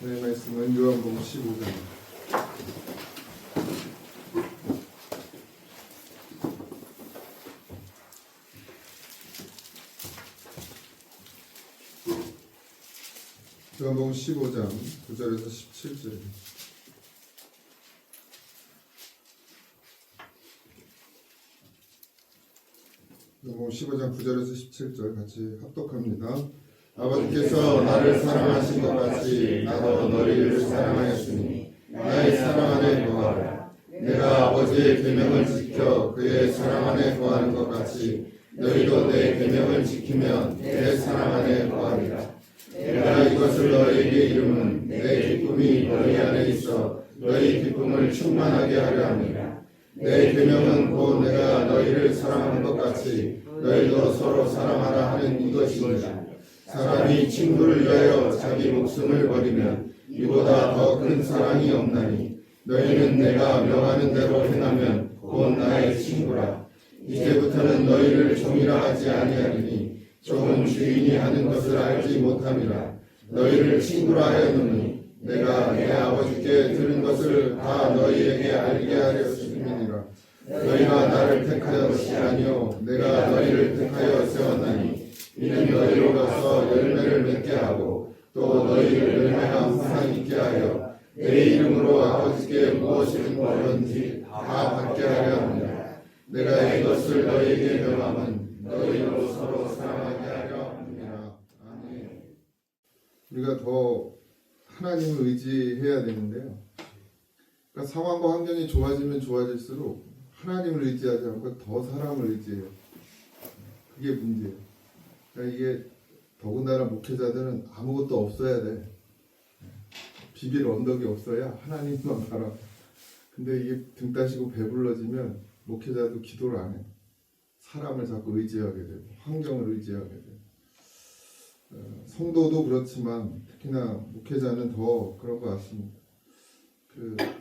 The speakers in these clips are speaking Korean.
네, 말씀은 요한복음 15장. 요한복음 15장 9절에서 17절. 요한복음 15장 9절에서 17절 같이 합독합니다. 아버지께서 나를 사랑하신 것 같이 나도 너희를 사랑하였으니 나의 사랑 안에 거하라. 내가 아버지의 계명을 지켜 그의 사랑 안에 거하는 것 같이 너희도 내 계명을 지키면 내 사랑 안에 거하리라. 내가 이것을 너희에게 이름은 내 기쁨이 너희 안에 있어 너희 기쁨을 충만하게 하려 함이라. 내 계명은 곧 내가 너희를 사랑하는 것 같이 너희도 서로 사랑하라 하는 이것이니라. 사람이 친구를 위하여 자기 목숨을 버리면 이보다 더 큰 사랑이 없나니 너희는 내가 명하는 대로 행하면 곧 나의 친구라. 이제부터는 너희를 종이라 하지 아니하리니 종은 주인이 하는 것을 알지 못함이라. 너희를 친구라 하였노니 내가 내 아버지께 들은 것을 다 너희에게 알게 하렸음이니라. 너희가 나를 택하여 것이 아니요 내가 너희를 택하여 세웠나니 이는 너희로 가서 열매를 맺게 하고 또 너희를 열매가 항상 있게 하여 내 이름으로 아버지께 무엇을 구하든지 다 받게 하려 합니다. 내가 이것을 너희에게 명함은 너희로 서로 사랑하게 하려 합니다. 아멘. 우리가 더 하나님을 의지해야 되는데요. 그러니까 상황과 환경이 좋아지면 좋아질수록 하나님을 의지하지 않고 더 사람을 의지해요. 그게 문제예요. 그러니까 이게 더군다나 목회자들은 아무것도 없어야 돼. 비빌 언덕이 없어야 하나님만 바라. 근데 이게 등 따시고 배불러지면 목회자도 기도를 안 해. 사람을 자꾸 의지하게 되고 환경을 의지하게 되고 성도도 그렇지만 특히나 목회자는 더 그런 것 같습니다.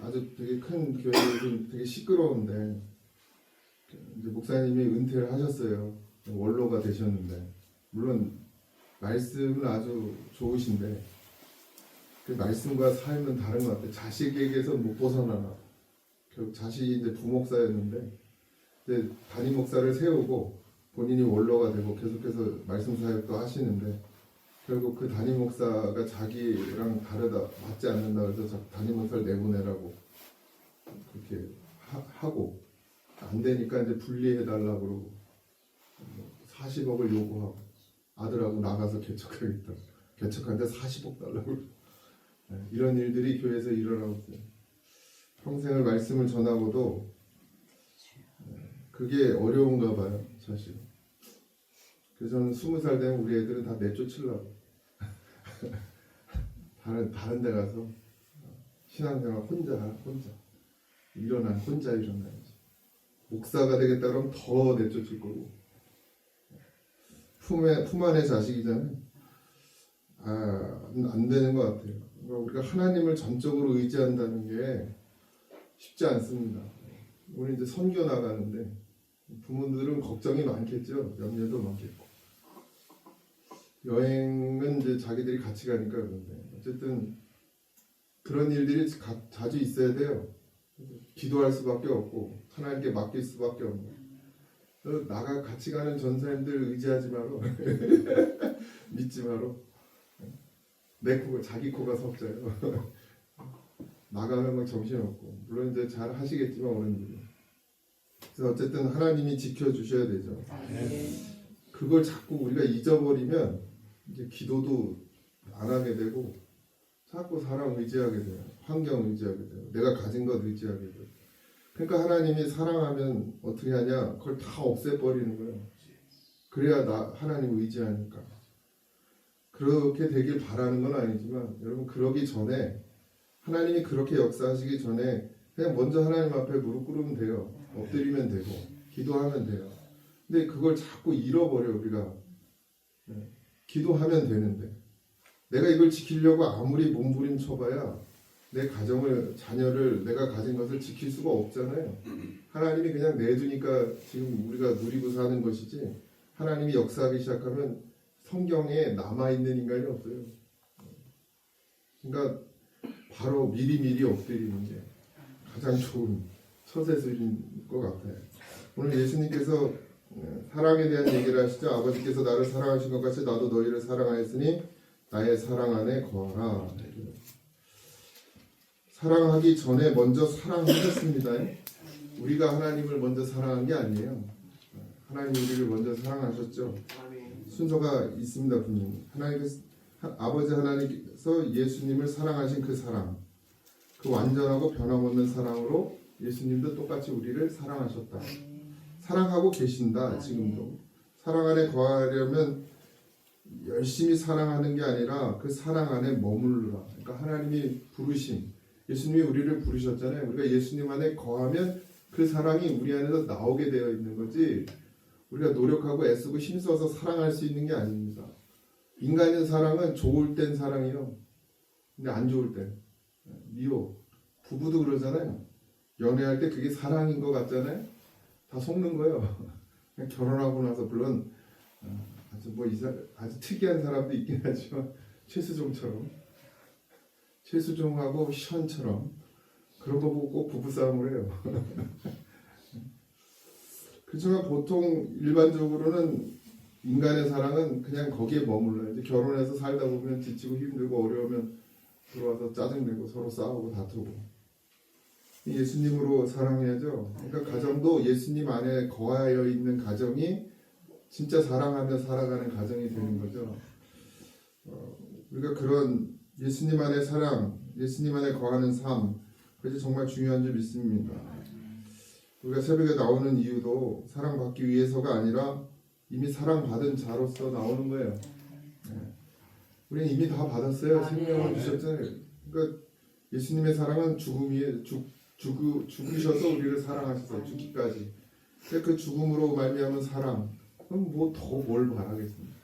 아주 되게 큰 교회는 되게 시끄러운데 이제 목사님이 은퇴를 하셨어요. 원로가 되셨는데 물론 말씀은 아주 좋으신데 그 말씀과 삶은 다른 것 같아요. 자식에게서 못 벗어나나. 결국 자식이 이제 부목사였는데 이제 담임 목사를 세우고 본인이 원로가 되고 계속해서 말씀 사역도 하시는데 결국 그 담임 목사가 자기랑 다르다 맞지 않는다 그래서 담임 목사를 내보내라고 그렇게 하고 안 되니까 이제 분리해달라고 그러고 40억을 요구하고 아들하고 나가서 개척하겠다. 개척하는데 40억 달라고. 이런 일들이 교회에서 일어나고 있어요. 평생을 말씀을 전하고도 그게 어려운가 봐요, 사실. 그래서 저는 20살 되면 우리 애들은 다 내쫓으려고. 다른 데 가서 신앙생활 혼자 일어나야지. 목사가 되겠다 그러면 더 내쫓을 거고. 품 안의 자식이잖아요. 안 되는 것 같아요. 그러니까 우리가 하나님을 전적으로 의지한다는 게 쉽지 않습니다. 우리 이제 선교 나가는데 부모들은 걱정이 많겠죠. 염려도 많겠고. 여행은 이제 자기들이 같이 가니까 그런데 어쨌든 그런 일들이 자주 있어야 돼요. 기도할 수밖에 없고 하나님께 맡길 수밖에 없는. 같이 가는 전사님들 의지하지 마라. 믿지 마라. 내 코가 자기 코가 석자예요. 나가면 막 정신없고 물론 이제 잘 하시겠지만 어른들이. 그래서 어쨌든 하나님이 지켜주셔야 되죠. 그걸 자꾸 우리가 잊어버리면 이제 기도도 안 하게 되고 자꾸 사람 의지하게 돼요. 환경 의지하게 돼요. 내가 가진 것 의지하게 돼요. 그러니까 하나님이 사랑하면 어떻게 하냐? 그걸 다 없애버리는 거예요. 그래야 하나님 의지하니까. 그렇게 되길 바라는 건 아니지만 여러분 그러기 전에 하나님이 그렇게 역사하시기 전에 그냥 먼저 하나님 앞에 무릎 꿇으면 돼요. 엎드리면 되고 기도하면 돼요. 근데 그걸 자꾸 잃어버려 우리가. 기도하면 되는데 내가 이걸 지키려고 아무리 몸부림쳐봐야 내 가정을 자녀를 내가 가진 것을 지킬 수가 없잖아요. 하나님이 그냥 내두니까 지금 우리가 누리고 사는 것이지 하나님이 역사하기 시작하면 성경에 남아있는 인간이 없어요. 그러니까 바로 미리미리 엎드리는 게 가장 좋은 처세술인 것 같아요. 오늘 예수님께서 사랑에 대한 얘기를 하시죠. 아버지께서 나를 사랑하신 것 같이 나도 너희를 사랑하였으니 나의 사랑 안에 거하라. 사랑하기 전에 먼저 사랑하셨습니다. 우리가 하나님을 먼저 사랑한 게 아니에요. 하나님이 우리를 먼저 사랑하셨죠. 순서가 있습니다. 분명히 아버지 하나님께서 예수님을 사랑하신 그 사랑, 그 완전하고 변함없는 사랑으로 예수님도 똑같이 우리를 사랑하셨다. 사랑하고 계신다. 지금도 사랑 안에 거하려면 열심히 사랑하는 게 아니라 그 사랑 안에 머무르라. 그러니까 하나님이 부르신, 예수님이 우리를 부르셨잖아요. 우리가 예수님 안에 거하면 그 사랑이 우리 안에서 나오게 되어 있는 거지, 우리가 노력하고 애쓰고 힘써서 사랑할 수 있는 게 아닙니다. 인간의 사랑은 좋을 땐 사랑이요, 근데 안 좋을 땐 미워. 부부도 그러잖아요. 연애할 때 그게 사랑인 것 같잖아요. 다 속는 거예요. 그냥 결혼하고 나서 물론 아주 특이한 사람도 있긴 하지만 최수종하고 션처럼 그런 거 보고 꼭 부부싸움을 해요. 그렇지만 보통 일반적으로는 인간의 사랑은 그냥 거기에 머물러요. 이제 결혼해서 살다 보면 지치고 힘들고 어려우면 들어와서 짜증내고 서로 싸우고 다투고. 예수님으로 사랑해야죠. 그러니까 가정도 예수님 안에 거하여 있는 가정이 진짜 사랑하며 살아가는 가정이 되는 거죠. 우리가 그런 예수님 안의 사랑, 예수님 안에 거하는 삶, 그것이 정말 중요한 줄 믿습니다. 우리가 새벽에 나오는 이유도 사랑받기 위해서가 아니라 이미 사랑받은 자로서 나오는 거예요. 우리는 이미 다 받았어요. 생명을 주셨잖아요. 그러니까 예수님의 사랑은 죽음이에요. 죽으셔서 우리를 사랑하셔서 죽기까지. 그 죽음으로 말미암은 사랑, 그럼 뭐 더 뭘 바라겠습니까?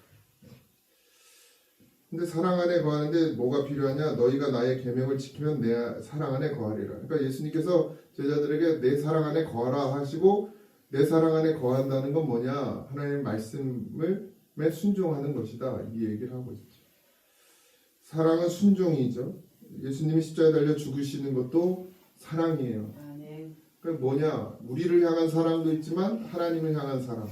근데 사랑 안에 거하는데 뭐가 필요하냐? 너희가 나의 계명을 지키면 내 사랑 안에 거하리라. 그러니까 예수님께서 제자들에게 내 사랑 안에 거하라 하시고, 내 사랑 안에 거한다는 건 뭐냐? 하나님의 말씀에 순종하는 것이다. 이 얘기를 하고 있죠. 사랑은 순종이죠. 예수님이 십자가에 달려 죽으시는 것도 사랑이에요. 그러니까 뭐냐? 우리를 향한 사랑도 있지만 하나님을 향한 사랑,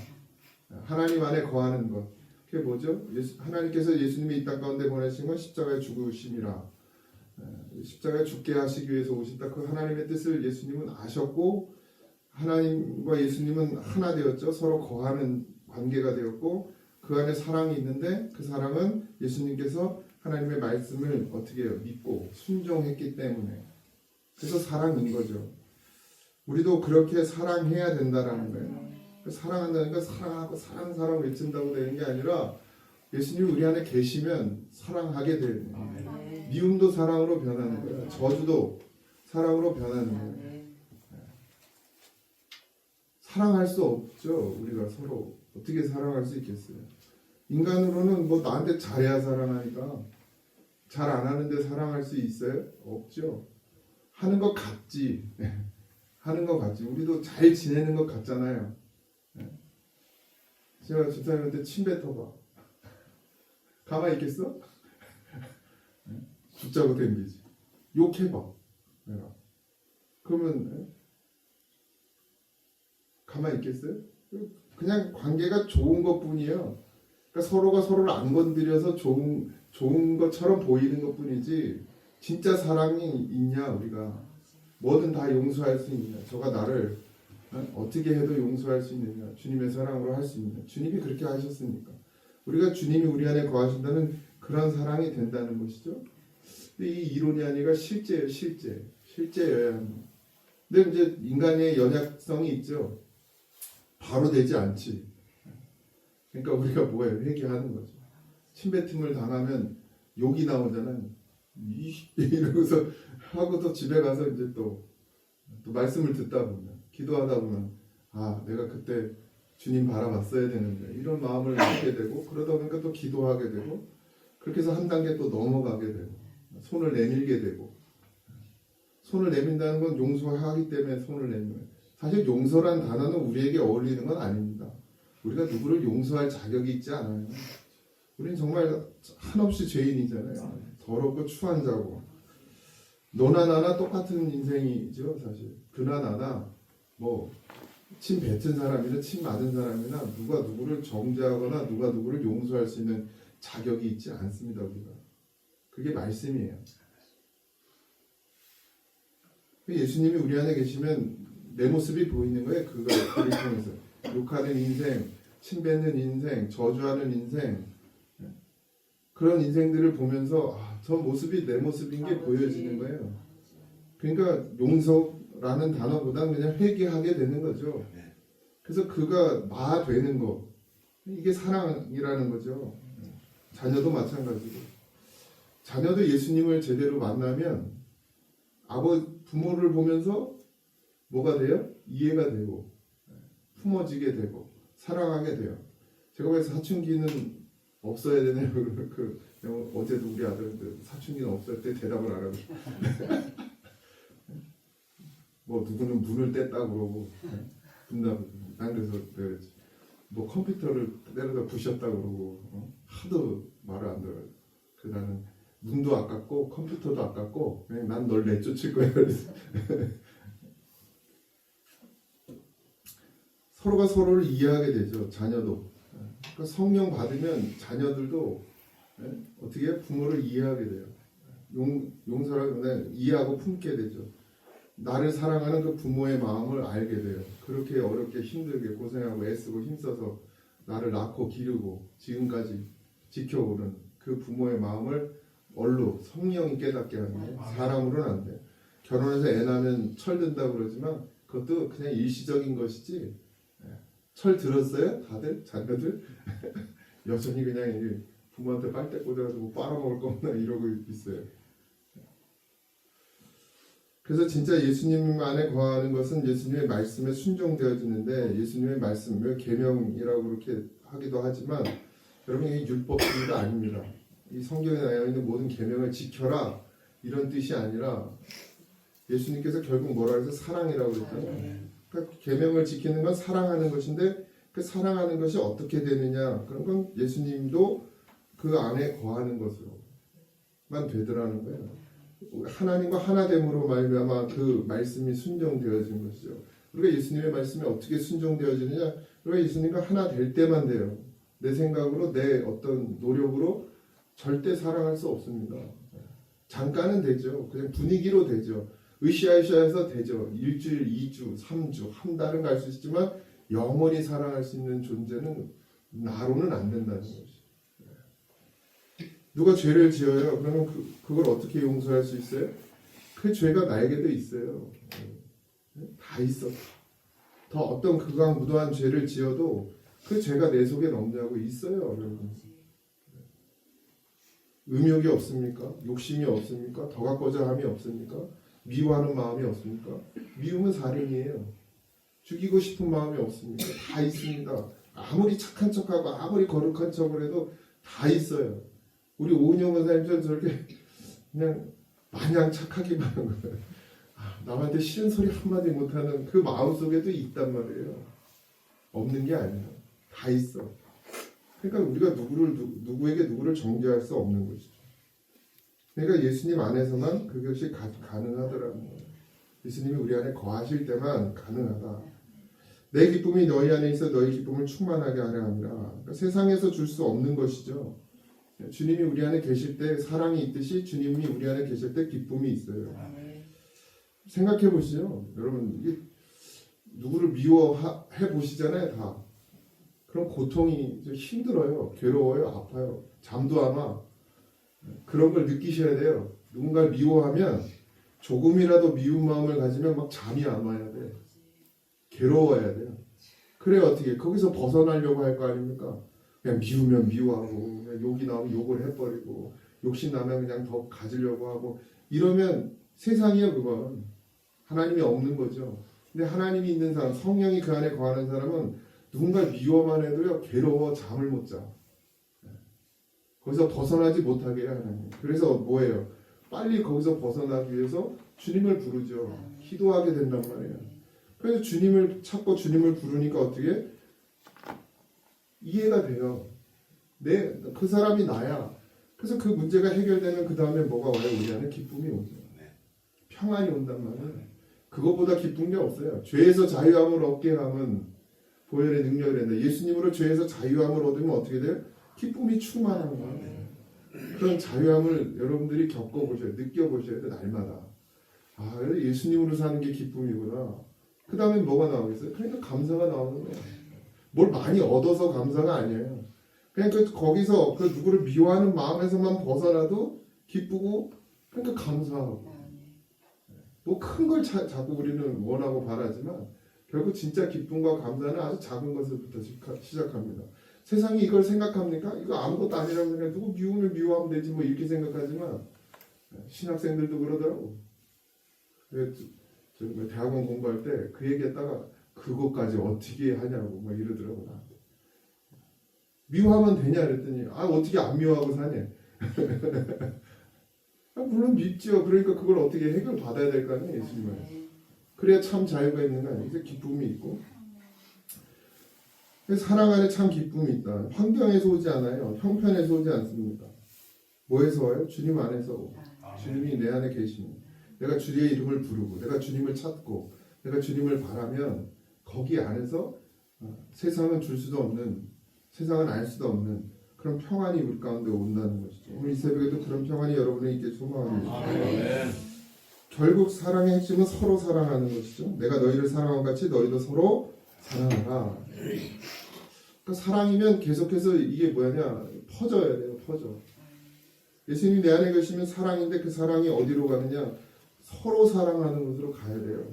하나님 안에 거하는 것. 그게 뭐죠? 하나님께서 예수님이 이 땅 가운데 보내신 건 십자가에 죽으심이라, 십자가에 죽게 하시기 위해서 오셨다. 그 하나님의 뜻을 예수님은 아셨고, 하나님과 예수님은 하나 되었죠. 서로 거하는 관계가 되었고, 그 안에 사랑이 있는데 그 사랑은 예수님께서 하나님의 말씀을 어떻게 해요? 믿고 순종했기 때문에, 그래서 사랑인 거죠. 우리도 그렇게 사랑해야 된다라는 거예요. 사랑한다는 건 사랑하고 사랑 외친다고 되는 게 아니라 예수님이 우리 안에 계시면 사랑하게 되는 거예요. 미움도 사랑으로 변하는 거예요. 저주도 사랑으로 변하는 거예요. 사랑할 수 없죠. 우리가 서로 어떻게 사랑할 수 있겠어요? 인간으로는 뭐 나한테 잘해야 사랑하니까, 잘 안 하는데 사랑할 수 있어요? 없죠. 하는 것 같지. 하는 것 같지. 우리도 잘 지내는 것 같잖아요. 제가 집사님한테 침 뱉어봐. 가만히 있겠어? 붙잡고 댕기지. 욕해봐. 내가. 그러면 가만히 있겠어요? 그냥 관계가 좋은 것뿐이에요. 그러니까 서로가 서로를 안 건드려서 좋은 것처럼 보이는 것뿐이지, 진짜 사랑이 있냐? 우리가 뭐든 다 용서할 수 있느냐? 저가 나를 어떻게 해도 용서할 수 있느냐? 주님의 사랑으로 할 수 있느냐? 주님이 그렇게 하셨으니까 우리가 주님이 우리 안에 거하신다는 그런 사랑이 된다는 것이죠. 근데 이 이론이 아니라 실제예요. 실제여야 합니다. 근데 이제 인간의 연약성이 있죠. 바로 되지 않지. 그러니까 우리가 뭐예요? 회개하는 거죠. 침뱉음을 당하면 욕이 나오잖아요. 이러고서 하고 또 집에 가서 이제 또 말씀을 듣다 보면, 기도하다 보면, 아, 내가 그때 주님 바라봤어야 되는데, 이런 마음을 갖게 되고, 그러다 보니까 또 기도하게 되고, 그렇게 해서 한 단계 또 넘어가게 되고, 손을 내밀게 되고. 손을 내민다는 건 용서하기 때문에 손을 내밀어요. 사실 용서란 단어는 우리에게 어울리는 건 아닙니다. 우리가 누구를 용서할 자격이 있지 않아요. 우리는 정말 한없이 죄인이잖아요. 더럽고 추한 자고. 너나 나나 똑같은 인생이죠 사실. 그나 나나 뭐 침 뱉은 사람이나 침 맞은 사람이나 누가 누구를 정죄하거나 누가 누구를 용서할 수 있는 자격이 있지 않습니다 우리가. 그게 말씀이에요. 예수님이 우리 안에 계시면 내 모습이 보이는 거예요. 그걸 통해서 욕하는 인생, 침 뱉는 인생, 저주하는 인생, 그런 인생들을 보면서 저 모습이 내 모습인 게 보여지는 거예요. 그러니까 용서라는 단어보다는 그냥 회개하게 되는 거죠. 그래서 그가 나 되는 거, 이게 사랑이라는 거죠. 자녀도 마찬가지고. 자녀도 예수님을 제대로 만나면 부모를 보면서 뭐가 돼요? 이해가 되고 품어지게 되고 사랑하게 돼요. 제가 왜 사춘기는 없어야 되나요? 어제도 우리 아들한테 사춘기는 없어야 때 대답을 안 하고 뭐 누구는 문을 뗐다 그러고 난 그래서 그랬지. 뭐 컴퓨터를 때려다 부셨다 그러고 하도 말을 안 들어요. 그래서 나는 문도 아깝고 컴퓨터도 아깝고 그냥 난 널 내쫓을 거야. 서로가 서로를 이해하게 되죠. 자녀도. 그러니까 성령 받으면 자녀들도 어떻게 부모를 이해하게 돼요. 용서를 이해하고 품게 되죠. 나를 사랑하는 그 부모의 마음을 알게 돼요. 그렇게 어렵게 힘들게 고생하고 애쓰고 힘써서 나를 낳고 기르고 지금까지 지켜오는 그 부모의 마음을 얼로 성령이 깨닫게 하는 거예요. 사람으로는 안 돼요. 결혼해서 애 낳으면 철든다고 그러지만 그것도 그냥 일시적인 것이지. 철 들었어요? 다들? 자녀들? 여전히 그냥 부모한테 빨대 꽂아가지고 빨아먹을 거구나 이러고 있어요. 그래서 진짜 예수님 안에 거하는 것은 예수님의 말씀에 순종되어지는데, 예수님의 말씀을 계명이라고 그렇게 하기도 하지만 여러분 이게 율법주의가 아닙니다. 이 성경에 나와 있는 모든 계명을 지켜라 이런 뜻이 아니라 예수님께서 결국 뭐라 해서 사랑이라고 그랬잖아요. 그러니까 계명을 지키는 건 사랑하는 것인데 그 사랑하는 것이 어떻게 되느냐, 그런 건 예수님도 그 안에 거하는 것으로만 되더라는 거예요. 하나님과 하나됨으로 말미암아 그 말씀이 순종되어진 것이죠. 우리가 예수님의 말씀이 어떻게 순종되어지느냐, 우리가 예수님과 하나 될 때만 돼요. 내 생각으로 내 어떤 노력으로 절대 사랑할 수 없습니다. 잠깐은 되죠. 그냥 분위기로 되죠. 으쌰으쌰해서 되죠. 일주일, 2주, 3주, 한 달은 갈 수 있지만 영원히 사랑할 수 있는 존재는 나로는 안 된다는 거죠. 누가 죄를 지어요. 그러면 그걸 어떻게 용서할 수 있어요? 그 죄가 나에게도 있어요. 다 있어. 더 어떤 극악무도한 죄를 지어도 그 죄가 내 속에 넘냐고 있어요. 여러분. 음욕이 없습니까? 욕심이 없습니까? 더 갖고자 함이 없습니까? 미워하는 마음이 없습니까? 미움은 살인이에요. 죽이고 싶은 마음이 없습니까? 다 있습니다. 아무리 착한 척하고 아무리 거룩한 척을 해도 다 있어요. 우리 오은영 원사님처럼 저렇게 그냥 마냥 착하기만 하는 거예요. 남한테 싫은 소리 한마디 못하는 그 마음속에도 있단 말이에요. 없는 게 아니야. 다 있어. 그러니까 우리가 누구에게 누구를 정죄할 수 없는 것이죠. 그러니까 예수님 안에서만 그것이 가능하더라는 거예요. 예수님이 우리 안에 거하실 때만 가능하다. 내 기쁨이 너희 안에 있어 너희 기쁨을 충만하게 하려 함이라. 그러니까 세상에서 줄 수 없는 것이죠. 주님이 우리 안에 계실 때 사랑이 있듯이 주님이 우리 안에 계실 때 기쁨이 있어요. 생각해 보시죠. 여러분, 이게 누구를 미워해 보시잖아요. 다. 그럼 고통이 좀 힘들어요. 괴로워요. 아파요. 잠도 안 와. 그런 걸 느끼셔야 돼요. 누군가를 미워하면 조금이라도 미운 마음을 가지면 막 잠이 안 와야 돼. 괴로워야 돼요. 그래 어떻게 거기서 벗어나려고 할 거 아닙니까? 그냥 미우면 미워하고, 그냥 욕이 나오면 욕을 해버리고, 욕심 나면 그냥 더 가지려고 하고, 이러면 세상이요 그건. 하나님이 없는 거죠. 근데 하나님이 있는 사람, 성령이 그 안에 거하는 사람은 누군가 미워만 해도요 괴로워 잠을 못 자. 거기서 벗어나지 못하게 해요 하나님. 그래서 뭐예요? 빨리 거기서 벗어나기 위해서 주님을 부르죠. 기도하게 된단 말이에요. 그래서 주님을 찾고 주님을 부르니까 어떻게? 이해가 돼요. 그 사람이 나야. 그래서 그 문제가 해결되면 그 다음에 뭐가 와요? 우리 안에 기쁨이 오죠. 평안이 온단 말이에요. 그것보다 기쁜 게 없어요. 죄에서 자유함을 얻게 하면 보혈의 능력을 했는데 예수님으로 죄에서 자유함을 얻으면 어떻게 돼요? 기쁨이 충만한 거예요. 그런 자유함을 여러분들이 겪어보셔야 돼요. 느껴보셔야 돼요. 날마다. 아, 예수님으로 사는 게 기쁨이구나. 그 다음에 뭐가 나오겠어요? 그러니까 감사가 나오는 거예요. 뭘 많이 얻어서 감사가 아니에요. 그냥 거기서 그 누구를 미워하는 마음에서만 벗어나도 기쁘고 그러니까 감사하고 뭐 큰 걸 자꾸 우리는 원하고 바라지만 결국 진짜 기쁨과 감사는 아주 작은 것부터 시작합니다. 세상이 이걸 생각합니까? 이거 아무것도 아니라고 생각해. 누구 미우면 미워하면 되지 뭐 이렇게 생각하지만 신학생들도 그러더라고. 대학원 공부할 때 그 얘기했다가 그것까지 어떻게 하냐고 막 이러더라고 나한테. 미워하면 되냐 그랬더니 어떻게 안 미워하고 사냐. 물론 믿죠. 그러니까 그걸 어떻게 해결 받아야 될 거 아니에요, 예수님을. 그래야 참 자유가 있는 거 아니에요. 기쁨이 있고. 사랑 안에 참 기쁨이 있다. 환경에서 오지 않아요. 형편에서 오지 않습니다. 뭐에서 와요? 주님 안에서 오고. 주님이 내 안에 계시는. 내가 주님의 이름을 부르고 내가 주님을 찾고 내가 주님을 바라면 거기 안에서 세상은 줄 수도 없는, 세상은 알 수도 없는 그런 평안이 우리 가운데 온다는 것이죠. 오늘 이 새벽에도 그런 평안이 여러분에게 있길 소망합니다. 결국 사랑의 핵심은 서로 사랑하는 것이죠. 내가 너희를 사랑한 같이 너희도 서로 사랑하라. 그러니까 사랑이면 계속해서 이게 뭐냐 퍼져야 돼요. 퍼져. 예수님이 내 안에 계시면 사랑인데 그 사랑이 어디로 가느냐 서로 사랑하는 곳으로 가야 돼요.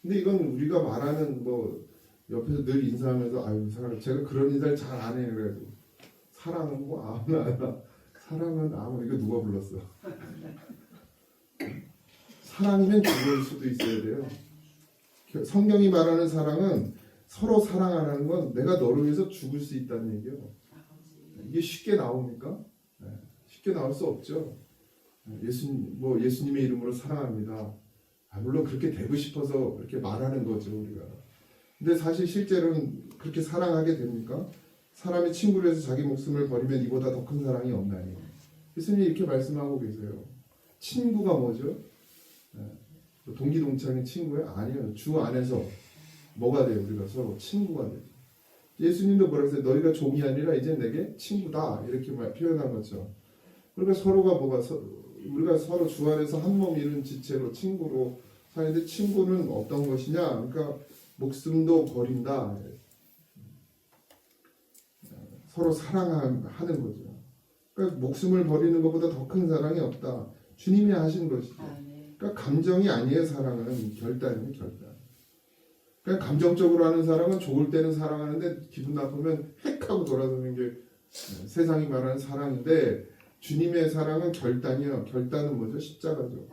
근데 이건 우리가 말하는 뭐 옆에서 늘 인사하면서 아유 사랑 제가 그런 인사를 잘 안 해요. 그래도 사랑은 뭐 아무나 알아. 사랑은 아무 이거 누가 불렀어? 사랑이면 죽을 수도 있어야 돼요. 성경이 말하는 사랑은 서로 사랑하라는 건 내가 너를 위해서 죽을 수 있다는 얘기예요. 이게 쉽게 나옵니까? 쉽게 나올 수 없죠. 예수님의 이름으로 사랑합니다. 물론 그렇게 되고 싶어서 그렇게 말하는 거죠 우리가. 근데 사실 실제로는 그렇게 사랑하게 됩니까? 사람이 친구를 해서 자기 목숨을 버리면 이보다 더 큰 사랑이 없나요? 예수님이 이렇게 말씀하고 계세요. 친구가 뭐죠? 동기동창의 친구예요? 아니요. 주 안에서 뭐가 돼요? 우리가 서로 친구가 되죠. 예수님도 뭐라고 했어요? 너희가 종이 아니라 이제 내게 친구다 이렇게 표현한 거죠. 그러니까 서로가 우리가 서로 주 안에서 한 몸 이룬 지체로 친구로 사는데 친구는 어떤 것이냐? 그러니까 목숨도 버린다. 서로 사랑하는 거죠. 그러니까 목숨을 버리는 것보다 더 큰 사랑이 없다. 주님이 하신 것이죠. 그러니까 감정이 아니에요. 사랑은 결단이에요. 결단. 그러니까 감정적으로 하는 사랑은 좋을 때는 사랑하는데 기분 나쁘면 핵 하고 돌아서는 게 세상이 말하는 사랑인데 주님의 사랑은 결단이에요. 결단은 뭐죠? 십자가죠.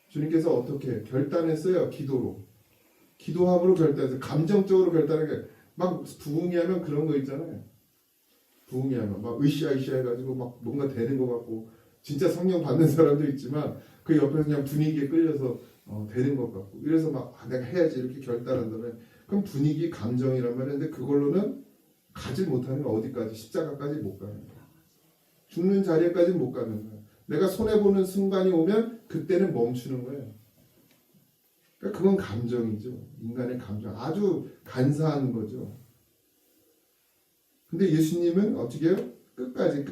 주님께서 어떻게 결단했어요? 기도로. 기도함으로 결단했어요. 감정적으로 결단한 게 막 부흥회하면 그런 거 있잖아요. 부흥회하면 막 으쌰으쌰 해가지고 막 뭔가 되는 것 같고 진짜 성령 받는 사람도 있지만 그 옆에서 그냥 분위기에 끌려서 되는 것 같고 이래서 막 내가 해야지 이렇게 결단한다면 그럼 분위기 감정이란 말인데 그걸로는 가지 못하는 거 어디까지 십자가까지 못 가는 거야. 죽는 자리까지 못 가는 거야. 내가 손해보는 순간이 오면 그때는 멈추는 거예요. 그러니까 그건 감정이죠. 인간의 감정. 아주 간사한 거죠. 근데 예수님은 어떻게 해요? 끝까지.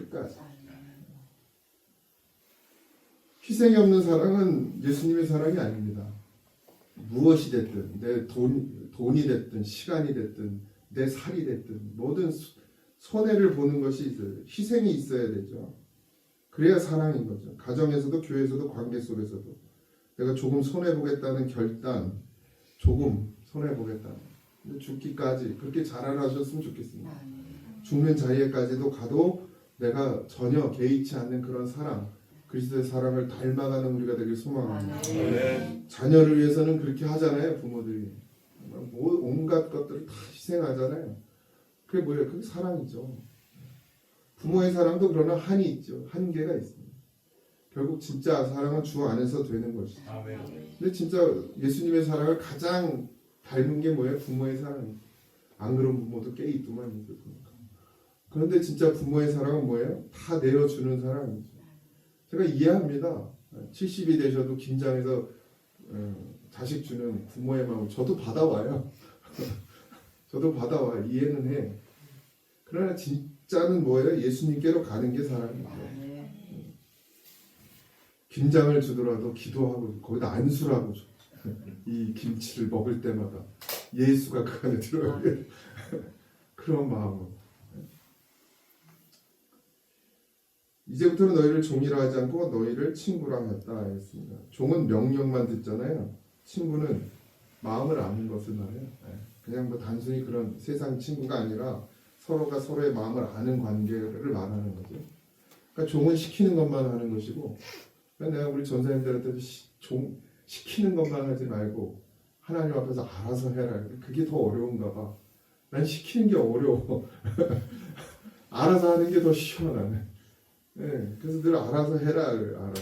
희생이 없는 사랑은 예수님의 사랑이 아닙니다. 무엇이 됐든 내 돈이 됐든 시간이 됐든 내 살이 됐든 모든 손해를 보는 것이 있어요. 희생이 있어야 되죠. 그래야 사랑인 거죠. 가정에서도 교회에서도 관계 속에서도 내가 조금 손해보겠다는 결단, 조금 손해보겠다. 죽기까지 그렇게 자라나셨으면 좋겠습니다. 죽는 자리에까지도 가도 내가 전혀 개의치 않는 그런 사랑, 그리스도의 사랑을 닮아가는 우리가 되길 소망합니다. 자녀를 위해서는 그렇게 하잖아요. 부모들이 온갖 것들을 다 희생하잖아요. 그게 뭐예요? 그게 사랑이죠. 부모의 사랑도 그러나 한이 있죠. 한계가 있습니다. 결국 진짜 사랑은 주 안에서 되는 것이죠. 근데 진짜 예수님의 사랑을 가장 닮은 게 뭐예요? 부모의 사랑이죠. 안 그런 부모도 꽤 있더만 있을 겁니다. 그런데 진짜 부모의 사랑은 뭐예요? 다 내어주는 사랑이죠. 제가 이해합니다. 70이 되셔도 김장해서 자식 주는 부모의 마음 저도 받아와요. 저도 받아와 이해는 해. 그러나 진짜는 뭐예요? 예수님께로 가는 게 사랑이에요. 김장을 주더라도 기도하고 거기다 안수라고 줘. 이 김치를 먹을 때마다 예수가 그 안에 들어가게 그런 마음으로. 이제부터는 너희를 종이라 하지 않고 너희를 친구라 하였다 했습니다. 종은 명령만 듣잖아요. 친구는 마음을 아는 것을 말해요. 그냥 뭐 단순히 그런 세상 친구가 아니라 서로가 서로의 마음을 아는 관계를 말하는 거죠. 그러니까 종은 시키는 것만 하는 것이고, 그러니까 내가 우리 전사님들한테도 시키는 것만 하지 말고 하나님 앞에서 알아서 해라. 그게 더 어려운가 봐. 난 시키는 게 어려워. 알아서 하는 게 더 시원하네. 네, 그래서 늘 알아서 해라. 알아서.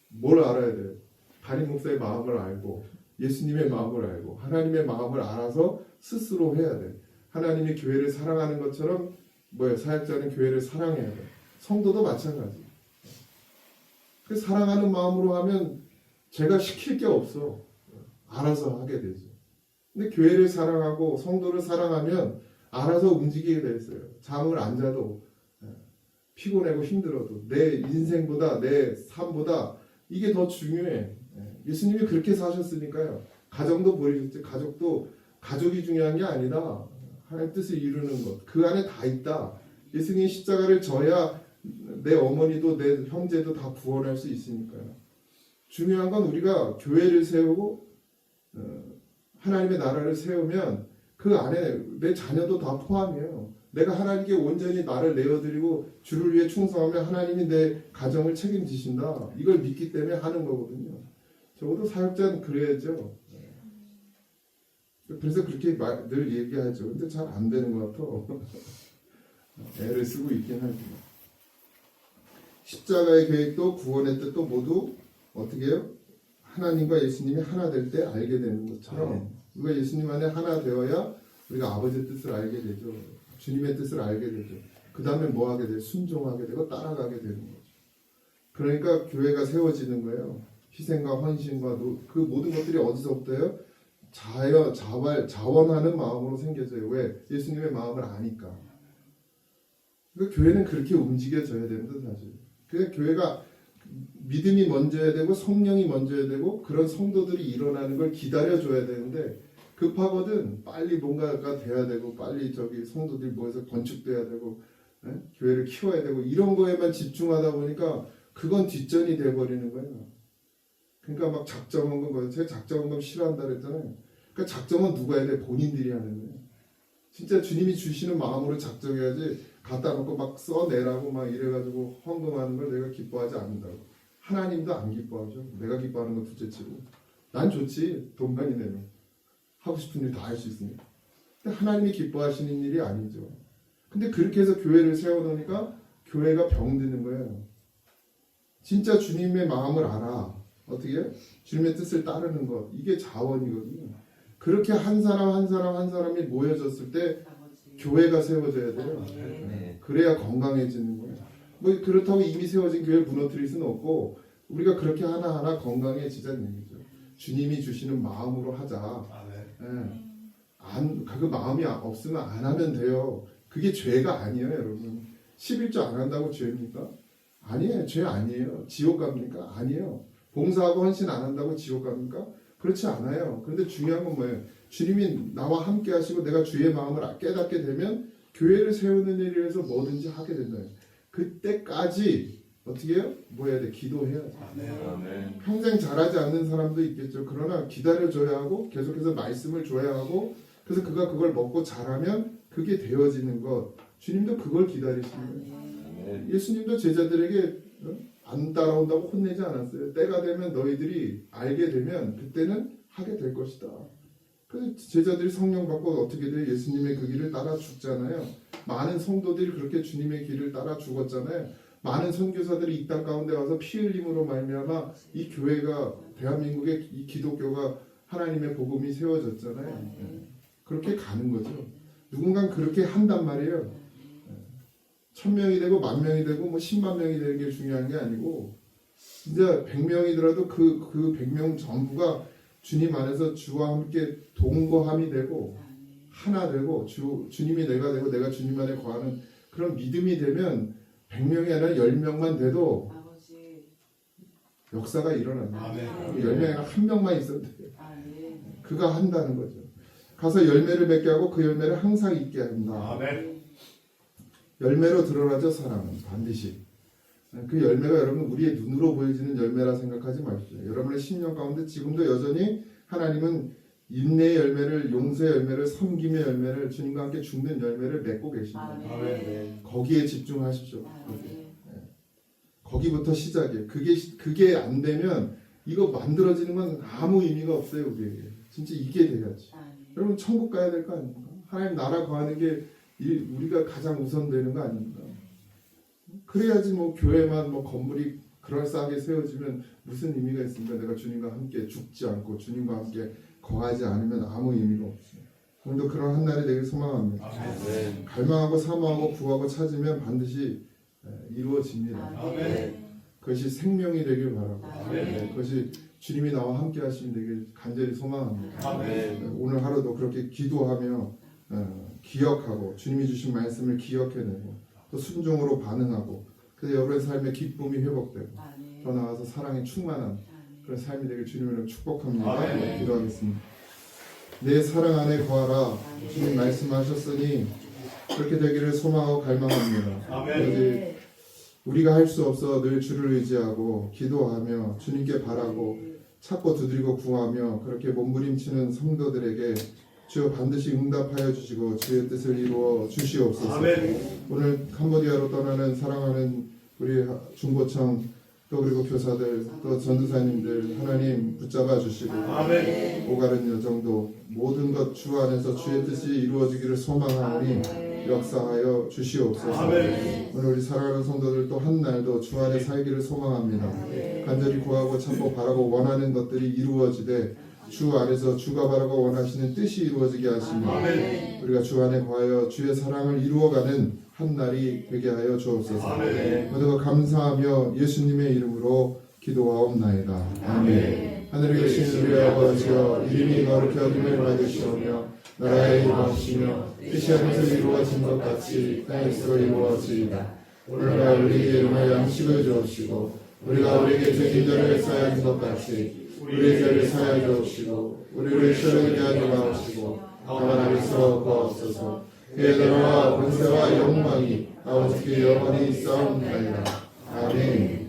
뭘 알아야 돼요? 담임 목사의 마음을 알고 예수님의 마음을 알고 하나님의 마음을 알아서 스스로 해야 돼. 하나님이 교회를 사랑하는 것처럼 사역자는 교회를 사랑해야 돼. 성도도 마찬가지. 그 사랑하는 마음으로 하면 제가 시킬 게 없어. 알아서 하게 되죠. 근데 교회를 사랑하고 성도를 사랑하면 알아서 움직이게 돼 있어요. 잠을 안 자도 피곤하고 힘들어도 내 인생보다 내 삶보다 이게 더 중요해. 예수님이 그렇게 사셨으니까요. 가정도 버리셨지. 가족이 중요한 게 아니라 하나님 뜻을 이루는 것. 그 안에 다 있다. 예수님이 십자가를 져야 내 어머니도 내 형제도 다 구원할 수 있으니까요. 중요한 건 우리가 교회를 세우고 하나님의 나라를 세우면 그 안에 내 자녀도 다 포함이에요. 내가 하나님께 온전히 나를 내어드리고 주를 위해 충성하면 하나님이 내 가정을 책임지신다. 이걸 믿기 때문에 하는 거거든요. 적어도 사역자는 그래야죠. 그래서 그렇게 늘 얘기하죠. 근데 잘 안 되는 것 같아. 애를 쓰고 있긴 하지만. 십자가의 계획도 구원의 뜻도 모두 어떻게 해요? 하나님과 예수님이 하나 될 때 알게 되는 것처럼 우리가 예수님 안에 하나 되어야 우리가 아버지의 뜻을 알게 되죠. 주님의 뜻을 알게 되죠. 그 다음에 뭐 하게 돼요? 순종하게 되고 따라가게 되는 거죠. 그러니까 교회가 세워지는 거예요. 희생과 헌신과 그 모든 것들이 어디서부터요? 자원하는 마음으로 생겨져요. 왜? 예수님의 마음을 아니까. 그러니까 교회는 그렇게 움직여져야 됩니다, 사실. 그래서 교회가 믿음이 먼저야 되고 성령이 먼저야 되고 그런 성도들이 일어나는 걸 기다려줘야 되는데 급하거든. 빨리 뭔가가 돼야 되고 빨리 성도들이 모여서 건축돼야 되고 교회를 키워야 되고 이런 거에만 집중하다 보니까 그건 뒷전이 돼버리는 거예요. 그러니까 막 작정한 거 제가 작정한 거 싫어한다 그랬잖아요. 그러니까 작정은 누가 해야 돼? 본인들이 하는 거예요. 진짜 주님이 주시는 마음으로 작정해야지 갖다 놓고 막 써내라고 막 이래가지고 헌금하는 걸 내가 기뻐하지 않는다고. 하나님도 안 기뻐하죠. 내가 기뻐하는 건 둘째치고. 난 좋지. 돈 많이 내면. 하고 싶은 일 다 할 수 있으니까. 근데 하나님이 기뻐하시는 일이 아니죠. 근데 그렇게 해서 교회를 세워놓으니까 교회가 병드는 거예요. 진짜 주님의 마음을 알아. 어떻게 해요? 주님의 뜻을 따르는 것. 이게 자원이거든요. 그렇게 한 사람이 모여졌을 때 교회가 세워져야 돼요. 그래야 건강해지는 거예요. 뭐 그렇다고 이미 세워진 교회를 무너뜨릴 수는 없고 우리가 그렇게 하나하나 건강해지자는 얘기죠. 주님이 주시는 마음으로 하자. 그 마음이 없으면 안 하면 돼요. 그게 죄가 아니에요, 여러분. 11조 안 한다고 죄입니까? 아니에요. 죄 아니에요. 지옥 갑니까? 아니에요. 봉사하고 헌신 안 한다고 지옥 갑니까? 그렇지 않아요. 그런데 중요한 건 뭐예요? 주님이 나와 함께 하시고 내가 주의 마음을 깨닫게 되면 교회를 세우는 일을 위해서 뭐든지 하게 된다. 그때까지 어떻게 해요? 뭐 해야 돼? 기도해야죠. 평생 잘하지 않는 사람도 있겠죠. 그러나 기다려줘야 하고 계속해서 말씀을 줘야 하고 그래서 그걸 먹고 잘하면 그게 되어지는 것. 주님도 그걸 기다리시는 거예요. 예수님도 제자들에게 안 따라온다고 혼내지 않았어요. 때가 되면 너희들이 알게 되면 그때는 하게 될 것이다. 그래서 제자들이 성령 받고 어떻게 돼요? 예수님의 그 길을 따라 죽잖아요. 많은 성도들이 그렇게 주님의 길을 따라 죽었잖아요. 많은 선교사들이 이 땅 가운데 와서 피 흘림으로 말미암아 이 교회가 대한민국의 이 기독교가 하나님의 복음이 세워졌잖아요. 그렇게 가는 거죠. 누군가 그렇게 한단 말이에요. 1000명이 되고 10,000명이 되고 뭐 10만 명이 되는 게 중요한 게 아니고 진짜 100명이더라도 그 100명 전부가 주님 안에서 주와 함께 동거함이 되고 하나 되고 주님이 내가 되고 내가 주님 안에 거하는 그런 믿음이 되면 100명이 아니라 10명만 돼도 역사가 일어납니다. 아멘. 10명이 아니라 한 명만 있어도 돼요. 그가 한다는 거죠. 가서 열매를 맺게 하고 그 열매를 항상 있게 합니다. 아멘. 열매로 드러나죠. 사랑은 반드시. 그 열매가 여러분 우리의 눈으로 보여지는 열매라 생각하지 마십시오. 여러분의 심령 가운데 지금도 여전히 하나님은 인내의 열매를, 용서의 열매를, 섬김의 열매를, 주님과 함께 죽는 열매를 맺고 계십니다. 아멘. 거기에 집중하십시오. 거기부터 시작이에요. 그게 안 되면 이거 만들어지는 건 아무 의미가 없어요. 우리에게. 진짜 이게 돼야지. 여러분 천국 가야 될 거 아닙니까? 하나님 나라 거하는 게 우리가 가장 우선되는 거 아닙니까? 그래야지 뭐 교회만 뭐 건물이 그럴싸하게 세워지면 무슨 의미가 있습니까? 내가 주님과 함께 죽지 않고 주님과 함께 거하지 않으면 아무 의미가 없어요. 오늘도 그런 한 날이 되길 소망합니다. 아멘. 갈망하고 사모하고 구하고 찾으면 반드시 이루어집니다. 아멘. 그것이 생명이 되길 바라고 아멘. 그것이 주님이 나와 함께 하시면 되길 간절히 소망합니다. 아멘. 오늘 하루도 그렇게 기도하며 기억하고 주님이 주신 말씀을 기억해내고 또 순종으로 반응하고 그래서 여러분의 삶의 기쁨이 회복되고 더 나아가서 사랑에 충만한 그런 삶이 되길 주님으로 축복합니다. 아멘. 기도하겠습니다. 내 사랑 안에 거하라 주님 말씀하셨으니 그렇게 되기를 소망하고 갈망합니다. 아멘. 우리가 할 수 없어 늘 주를 의지하고 기도하며 주님께 바라고 찾고 두드리고 구하며 그렇게 몸부림치는 성도들에게 주 반드시 응답하여 주시고 주의 뜻을 이루어 주시옵소서. 아멘. 오늘 캄보디아로 떠나는 사랑하는 우리 중보청 또 그리고 교사들 또 전도사님들 하나님 붙잡아 주시고 아멘. 오가는 여정도 모든 것 주 안에서 주의 뜻이 이루어지기를 소망하오니 역사하여 주시옵소서. 아멘. 오늘 우리 사랑하는 성도들 또 한 날도 주 안에 살기를 소망합니다. 간절히 구하고 참고 바라고 원하는 것들이 이루어지되 주 안에서 주가 바라고 원하시는 뜻이 이루어지게 하시며 아멘. 우리가 주 안에 거하여 주의 사랑을 이루어가는 한 날이 되게 하여 주옵소서. 아멘. 모두가 감사하며 예수님의 이름으로 기도하옵나이다. 아멘. 하늘에 계신 우리 아버지여 이름이 거룩히 여김을 받으시오며 나라의 임하시며 뜻이 하늘에서 이루어진 것 같이 땅에서 이루어지이다. 오늘날 우리에게 일용할 양식을 주옵시고 우리가 우리에게 죄진 자를 사하여 준 것 같이 우리의 죄를 사하여 주옵시고 우리를 시험에 하지 마옵시고 다만 하리서 구하옵소서. 그의 나라와 권세와 영광이 아버지께 영원히 있사옵나이다. 아멘.